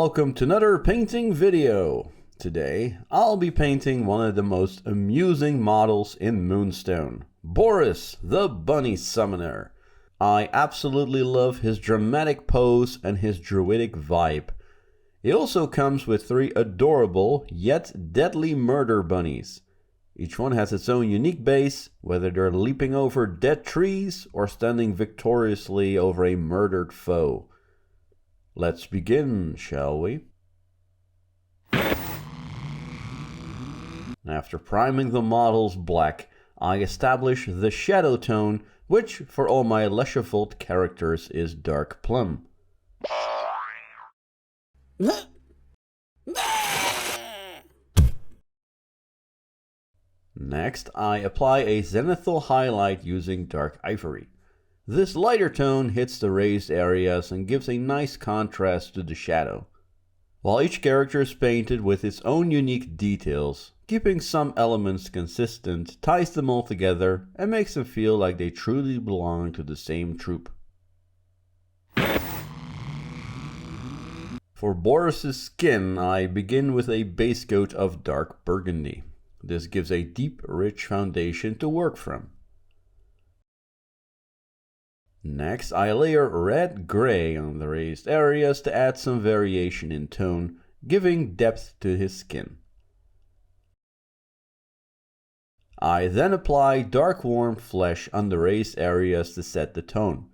welcome to another painting video. Today, I'll be painting one of the most amusing models in Moonstone, Boris the Bunny Summoner. I absolutely love his dramatic pose and his druidic vibe. He also comes with 3 adorable yet deadly murder bunnies. Each one has its own unique base, whether they're leaping over dead trees or standing victoriously over a murdered foe. Let's begin, shall we? After priming the models black, I establish the shadow tone, which for all my Leshavult characters is dark plum. Next, I apply a zenithal highlight using dark ivory. This lighter tone hits the raised areas and gives a nice contrast to the shadow. While each character is painted with its own unique details, keeping some elements consistent ties them all together and makes them feel like they truly belong to the same troop. For Boris's skin, I begin with a base coat of dark burgundy. This gives a deep, rich foundation to work from. Next, I layer red-gray on the raised areas to add some variation in tone, giving depth to his skin. I then apply dark warm flesh on the raised areas to set the tone.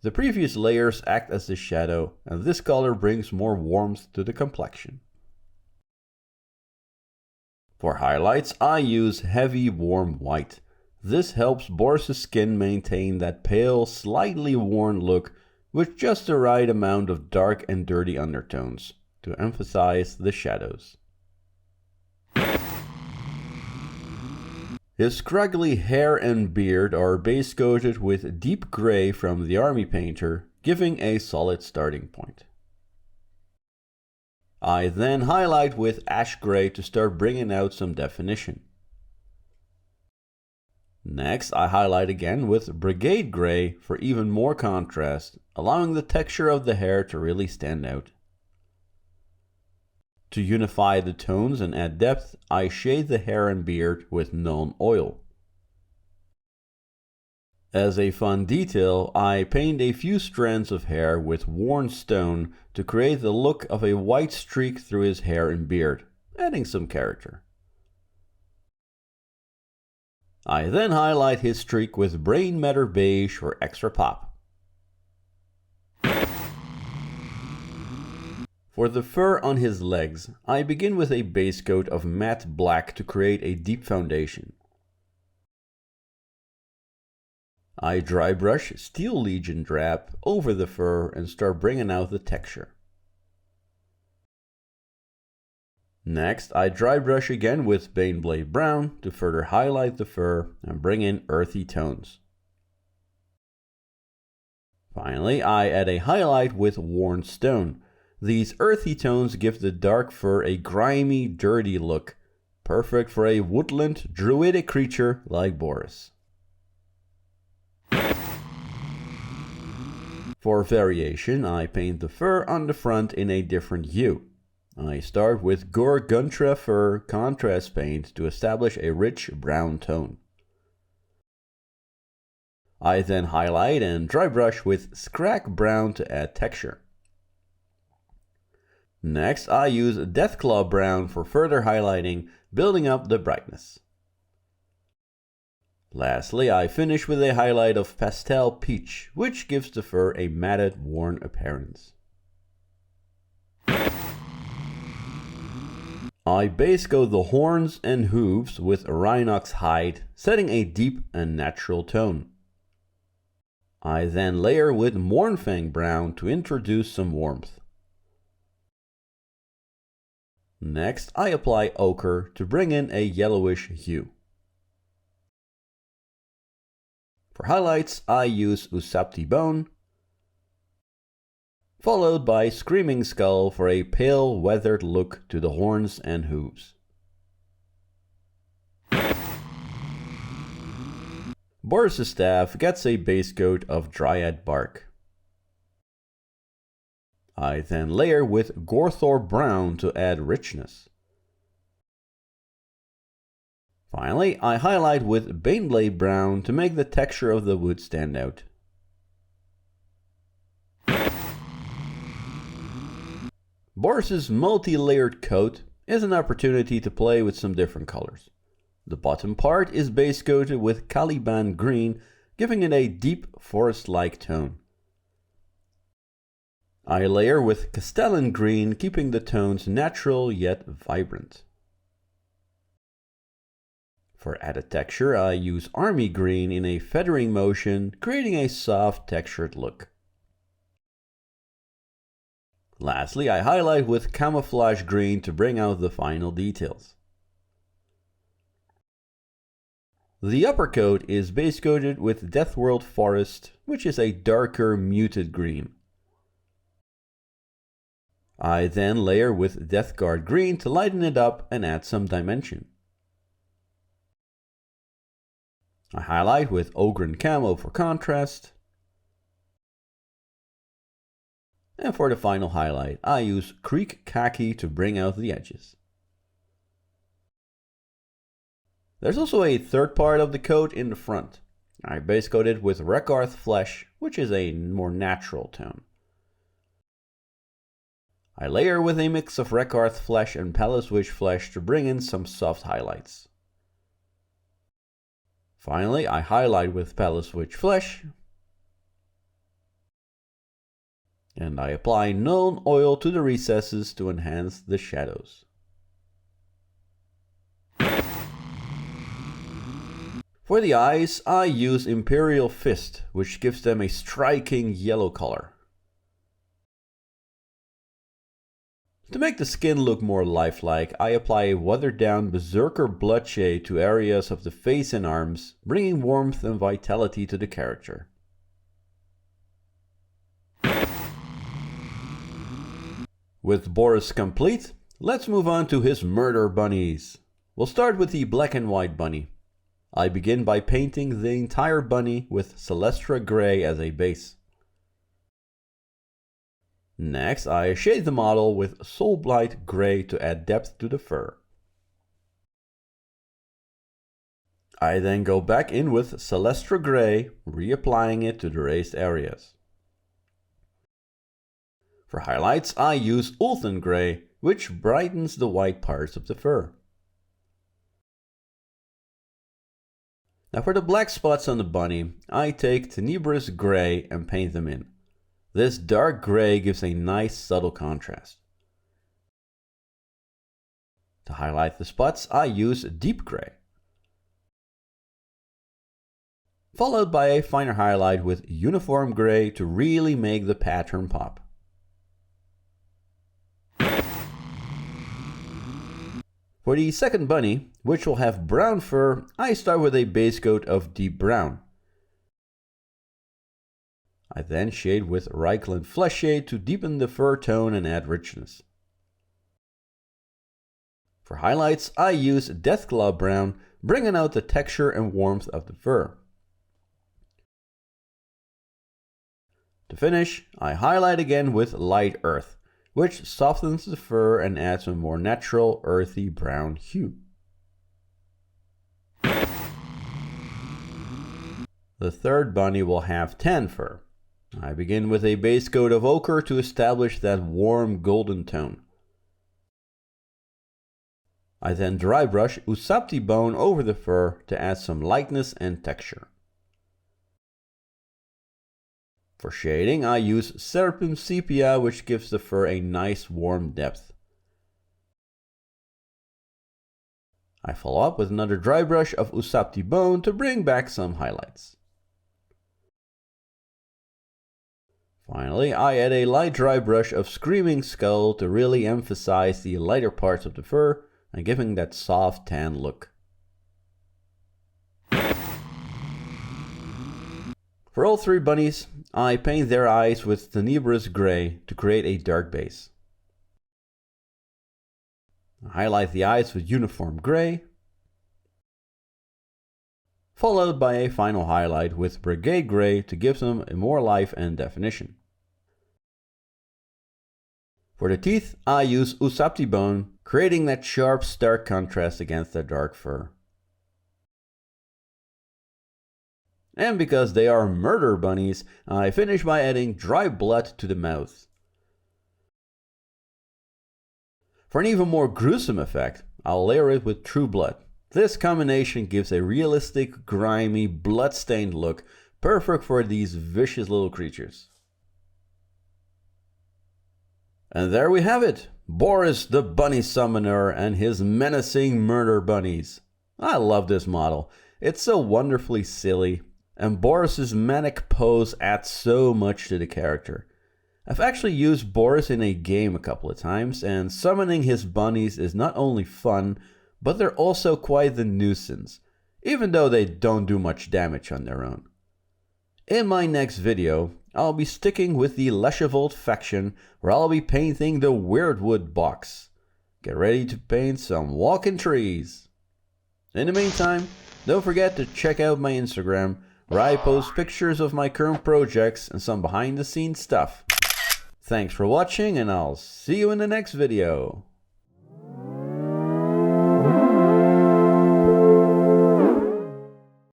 The previous layers act as the shadow, and this color brings more warmth to the complexion. For highlights, I use heavy warm white. This helps Boris' skin maintain that pale, slightly worn look with just the right amount of dark and dirty undertones to emphasize the shadows. His scraggly hair and beard are base coated with deep gray from the army painter, giving a solid starting point. I then highlight with ash gray to start bringing out some definition. Next, I highlight again with Brigade gray for even more contrast, allowing the texture of the hair to really stand out. To unify the tones and add depth, I shade the hair and beard with known oil. As a fun detail, I paint a few strands of hair with worn stone to create the look of a white streak through his hair and beard, adding some character. I then highlight his streak with Brainmatter Beige for extra pop. For the fur on his legs, I begin with a base coat of matte black to create a deep foundation. I dry brush Steel Legion drab over the fur and start bringing out the texture. Next, I dry brush again with Baneblade Brown to further highlight the fur and bring in earthy tones. Finally, I add a highlight with worn stone. These earthy tones give the dark fur a grimy, dirty look, perfect for a woodland, druidic creature like Boris. For variation, I paint the fur on the front in a different hue. I start with Burgundy fur contrast paint to establish a rich brown tone. I then highlight and dry brush with Scrag Brown to add texture. Next, I use Deathclaw Brown for further highlighting, building up the brightness. Lastly, I finish with a highlight of Pastel Peach, which gives the fur a matted, worn appearance. I base coat the horns and hooves with Rhinox hide, setting a deep and natural tone. I then layer with Mournfang Brown to introduce some warmth. Next, I apply ochre to bring in a yellowish hue. For highlights, I use Ushabti Bone, followed by Screaming Skull for a pale, weathered look to the horns and hooves. Boris' staff gets a base coat of Dryad bark. I then layer with Gorthor Brown to add richness. Finally, I highlight with Baneblade Brown to make the texture of the wood stand out. Boris's multi-layered coat is an opportunity to play with some different colors. The bottom part is base coated with Caliban Green, giving it a deep forest-like tone. I layer with Castellan Green, keeping the tones natural yet vibrant. For added texture, I use Army Green in a feathering motion, creating a soft textured look. Lastly, I highlight with Camouflage Green to bring out the final details. The upper coat is base coated with Deathworld Forest, which is a darker muted green. I then layer with Deathguard Green to lighten it up and add some dimension. I highlight with Ogren Camo for contrast. And for the final highlight, I use Creek Khaki to bring out the edges. There's also a third part of the coat in the front. I base coat it with Rekarth Flesh, which is a more natural tone. I layer with a mix of Rekarth Flesh and Palace Witch Flesh to bring in some soft highlights. Finally, I highlight with Palace Witch Flesh. And I apply Nuln Oil to the recesses to enhance the shadows. For the eyes, I use Imperial Fist, which gives them a striking yellow color. To make the skin look more lifelike, I apply a watered down Berserker Bloodshade to areas of the face and arms, bringing warmth and vitality to the character. With Boris complete, let's move on to his murder bunnies. We'll start with the black and white bunny. I begin by painting the entire bunny with Celestra Grey as a base. Next, I shade the model with Soulblight Grey to add depth to the fur. I then go back in with Celestra Grey, reapplying it to the raised areas. For highlights, I use Ulthen Grey, which brightens the white parts of the fur. Now for the black spots on the bunny, I take Tenebrous Grey and paint them in. This dark grey gives a nice subtle contrast. To highlight the spots, I use Deep Grey, followed by a finer highlight with Uniform Grey to really make the pattern pop. For the second bunny, which will have brown fur, I start with a base coat of Deep Brown. I then shade with Reikland Flesh Shade to deepen the fur tone and add richness. For highlights, I use Deathclaw Brown, bringing out the texture and warmth of the fur. To finish, I highlight again with Light Earth, which softens the fur and adds a more natural earthy brown hue. The third bunny will have tan fur. I begin with a base coat of ochre to establish that warm golden tone. I then dry brush Ushabti bone over the fur to add some lightness and texture. For shading, I use Seraphim Sepia, which gives the fur a nice warm depth. I follow up with another dry brush of Ushabti bone to bring back some highlights. Finally, I add a light dry brush of Screaming Skull to really emphasize the lighter parts of the fur and giving that soft tan look. For all three bunnies, I paint their eyes with Tenebrous Grey to create a dark base. I highlight the eyes with Uniform Grey, followed by a final highlight with Brigade Grey to give them more life and definition. For the teeth, I use Ushabti bone, creating that sharp, stark contrast against their dark fur. And because they are murder bunnies, I finish by adding dry blood to the mouth. For an even more gruesome effect, I'll layer it with true blood. This combination gives a realistic, grimy, blood-stained look, perfect for these vicious little creatures. And there we have it, Boris the Bunny Summoner and his menacing murder bunnies. I love this model, it's so wonderfully silly, and Boris's manic pose adds so much to the character. I've actually used Boris in a game a couple of times, and summoning his bunnies is not only fun, but they're also quite the nuisance, even though they don't do much damage on their own. In my next video, I'll be sticking with the Leshavult faction, where I'll be painting the Weirdwood box. Get ready to paint some walking trees. In the meantime, don't forget to check out my Instagram, where I post pictures of my current projects and some behind the scenes stuff. Thanks for watching, and I'll see you in the next video.